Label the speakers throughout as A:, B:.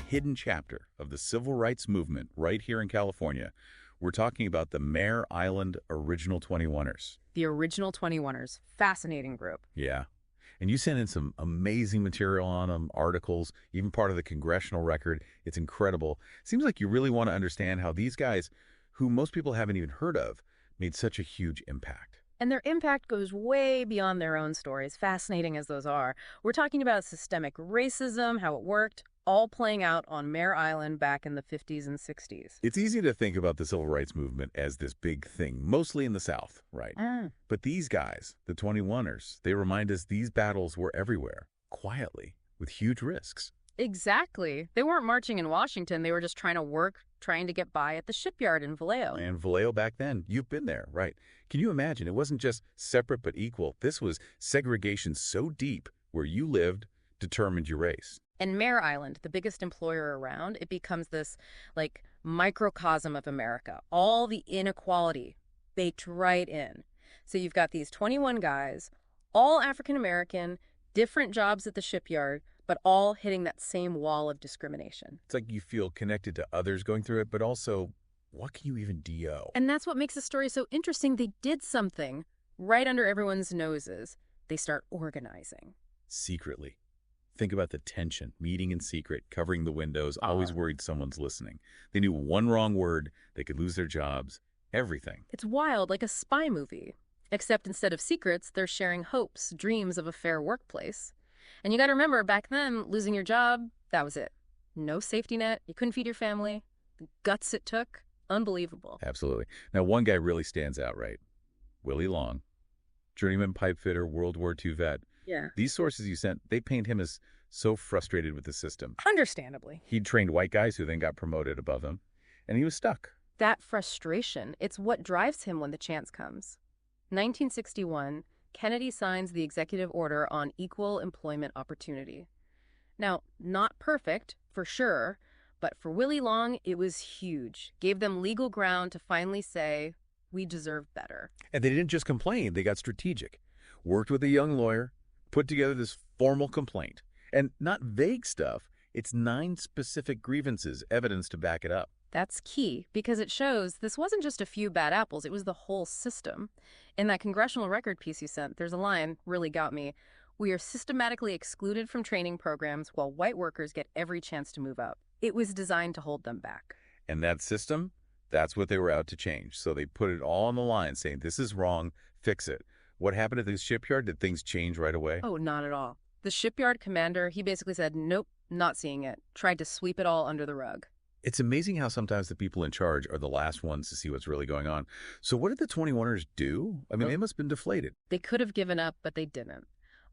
A: hidden chapter of the civil rights movement right here in California. We're talking about the Mare Island Original 21ers.
B: The Original 21ers. Fascinating group.
A: Yeah. And you sent in some amazing material on them, articles, even part of the congressional record. It's incredible. Seems like you really want to understand how these guys, who most people haven't even heard of, made such a huge impact.
B: And their impact goes way beyond their own stories, fascinating as those are. We're talking about systemic racism, how it worked, all playing out on Mare Island back in the 50s and 60s.
A: It's easy to think about the civil rights movement as this big thing, mostly in the South, right? But these guys, the 21ers, they remind us these battles were everywhere, quietly, with huge risks.
B: Exactly. They weren't marching in Washington. They were just trying to work, trying to get by at the shipyard in Vallejo.
A: And Vallejo back then, you've been there, right? Can you imagine? It wasn't just separate but equal. This was segregation so deep where you lived determined your race.
B: And Mare Island, the biggest employer around, it becomes this, like, microcosm of America. All the inequality baked right in. So you've got these 21 guys, all African-American, different jobs at the shipyard, but all hitting that same wall of discrimination.
A: It's like you feel connected to others going through it, but also, what can you even do?
B: And that's what makes the story so interesting. They did something right under everyone's noses. They start organizing.
A: Secretly. Think about the tension, meeting in secret, covering the windows, always worried someone's listening. They knew one wrong word, they could lose their jobs, everything.
B: It's wild, like a spy movie. Except instead of secrets, they're sharing hopes, dreams of a fair workplace. And you got to remember, back then, losing your job, that was it. No safety net. You couldn't feed your family. The guts it took. Unbelievable.
A: Absolutely. Now, one guy really stands out, right? Willie Long, journeyman pipe fitter, World War II vet.
B: Yeah.
A: These sources you sent, they paint him as so frustrated with the system.
B: Understandably.
A: He'd trained white guys who then got promoted above him, and he was stuck.
B: That frustration, it's what drives him when the chance comes. 1961, Kennedy signs the executive order on equal employment opportunity. Now, not perfect, for sure, but for Willie Long, it was huge. Gave them legal ground to finally say, we deserve better.
A: And they didn't just complain, they got strategic. Worked with a young lawyer, put together this formal complaint. And not vague stuff, it's 9 specific grievances, evidence to back it up.
B: That's key, because it shows this wasn't just a few bad apples, it was the whole system. In that congressional record piece you sent, there's a line really got me. We are systematically excluded from training programs while white workers get every chance to move up. It was designed to hold them back.
A: And that system, that's what they were out to change. So they put it all on the line, saying, this is wrong, fix it. What happened at the shipyard? Did things change right away?
B: Oh, not at all. The shipyard commander, he basically said, nope, not seeing it. Tried to sweep it all under the rug.
A: It's amazing how sometimes the people in charge are the last ones to see what's really going on. So what did the 21ers do? I mean, they must have been deflated.
B: They could have given up, but they didn't.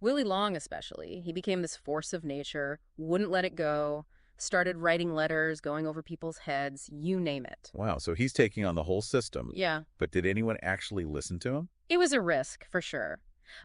B: Willie Long especially, he became this force of nature, wouldn't let it go, started writing letters, going over people's heads, you name it.
A: Wow, so he's taking on the whole system.
B: Yeah.
A: But did anyone actually listen to him?
B: It was a risk, for sure.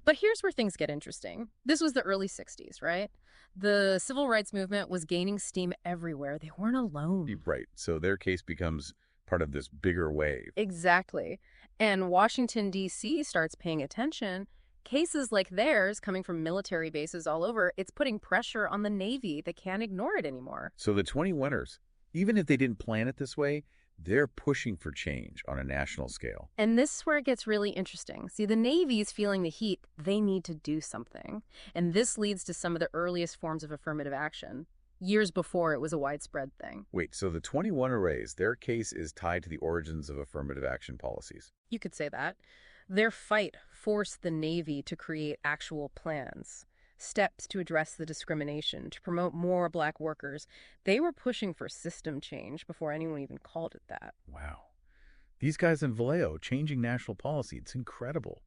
B: But here's where things get interesting. This was the early 60s, right? The civil rights movement was gaining steam everywhere. They weren't alone.
A: Right. So their case becomes part of this bigger wave.
B: Exactly. And Washington, D.C. starts paying attention. Cases like theirs, coming from military bases all over, it's putting pressure on the Navy. They can't ignore it anymore.
A: So the 21ers, even if they didn't plan it this way, they're pushing for change on a national scale.
B: And this is where it gets really interesting. See, the Navy's feeling the heat. They need to do something. And this leads to some of the earliest forms of affirmative action, years before it was a widespread thing.
A: Wait, so the 21 arrays, their case is tied to the origins of affirmative action policies.
B: You could say that. Their fight forced the Navy to create actual plans, steps to address the discrimination, to promote more black workers. They were pushing for system change before anyone even called it that.
A: Wow. These guys in Vallejo changing national policy, it's incredible.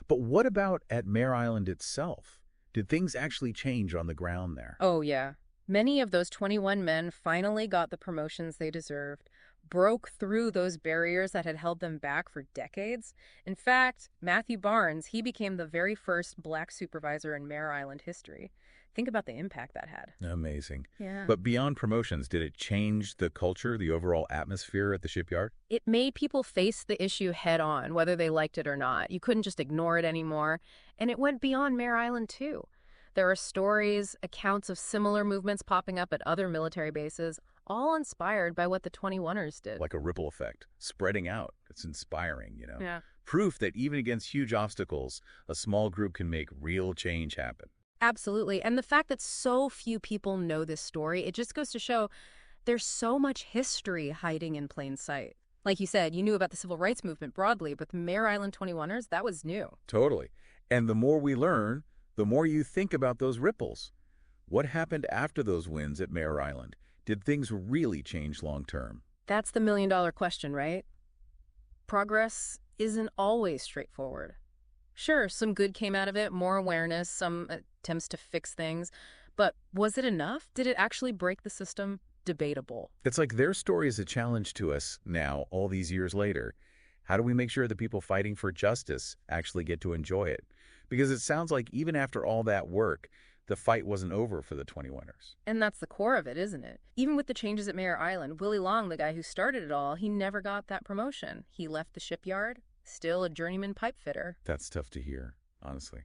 A: But what about at Mare Island itself? Did things actually change on the ground there?
B: Oh, yeah. Many of those 21 men finally got the promotions they deserved, broke through those barriers that had held them back for decades. In fact, Matthew Barnes, he became the very first black supervisor in Mare Island history. Think about the impact that had.
A: Amazing.
B: Yeah.
A: But beyond promotions, did it change the culture, the overall atmosphere at the shipyard?
B: It made people face the issue head on, whether they liked it or not. You couldn't just ignore it anymore. And it went beyond Mare Island, too. There are stories, accounts of similar movements popping up at other military bases, all inspired by what the 21ers did.
A: Like a ripple effect, spreading out. It's inspiring.
B: Yeah.
A: Proof that even against huge obstacles, a small group can make real change happen.
B: Absolutely. And the fact that so few people know this story, it just goes to show there's so much history hiding in plain sight. Like you said, you knew about the civil rights movement broadly, but the Mare Island 21ers, that was new.
A: Totally. And the more we learn, the more you think about those ripples. What happened after those wins at Mare Island? Did things really change long term?
B: That's the million-dollar question, right? Progress isn't always straightforward. Sure, some good came out of it, more awareness, some attempts to fix things. But was it enough? Did it actually break the system? Debatable.
A: It's like their story is a challenge to us now, all these years later. How do we make sure the people fighting for justice actually get to enjoy it? Because it sounds like even after all that work, the fight wasn't over for the 21ers.
B: And that's the core of it, isn't it? Even with the changes at Mare Island, Willie Long, the guy who started it all, he never got that promotion. He left the shipyard, still a journeyman pipe fitter.
A: That's tough to hear, honestly.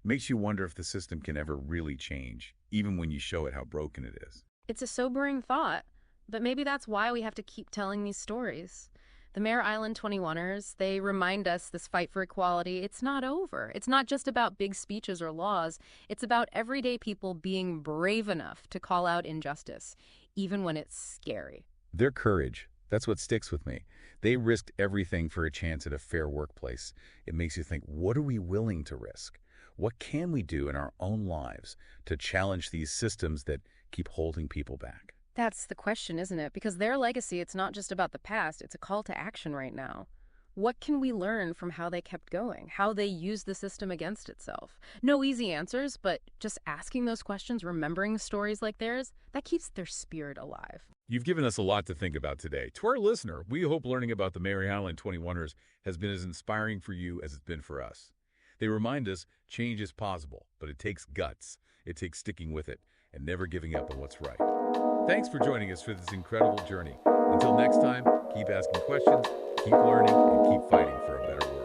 A: Makes you wonder if the system can ever really change, even when you show it how broken it is.
B: It's a sobering thought, but maybe that's why we have to keep telling these stories. The Mare Island 21ers, they remind us this fight for equality, it's not over. It's not just about big speeches or laws. It's about everyday people being brave enough to call out injustice, even when it's scary.
A: Their courage, that's what sticks with me. They risked everything for a chance at a fair workplace. It makes you think, what are we willing to risk? What can we do in our own lives to challenge these systems that keep holding people back?
B: That's the question, isn't it? Because their legacy, it's not just about the past, it's a call to action right now. What can we learn from how they kept going, how they used the system against itself? No easy answers, but just asking those questions, remembering stories like theirs, that keeps their spirit alive.
A: You've given us a lot to think about today. To our listener, we hope learning about the Mare Island 21ers has been as inspiring for you as it's been for us. They remind us change is possible, but it takes guts. It takes sticking with it and never giving up on what's right. Thanks for joining us for this incredible journey. Until next time, keep asking questions, keep learning, and keep fighting for a better world.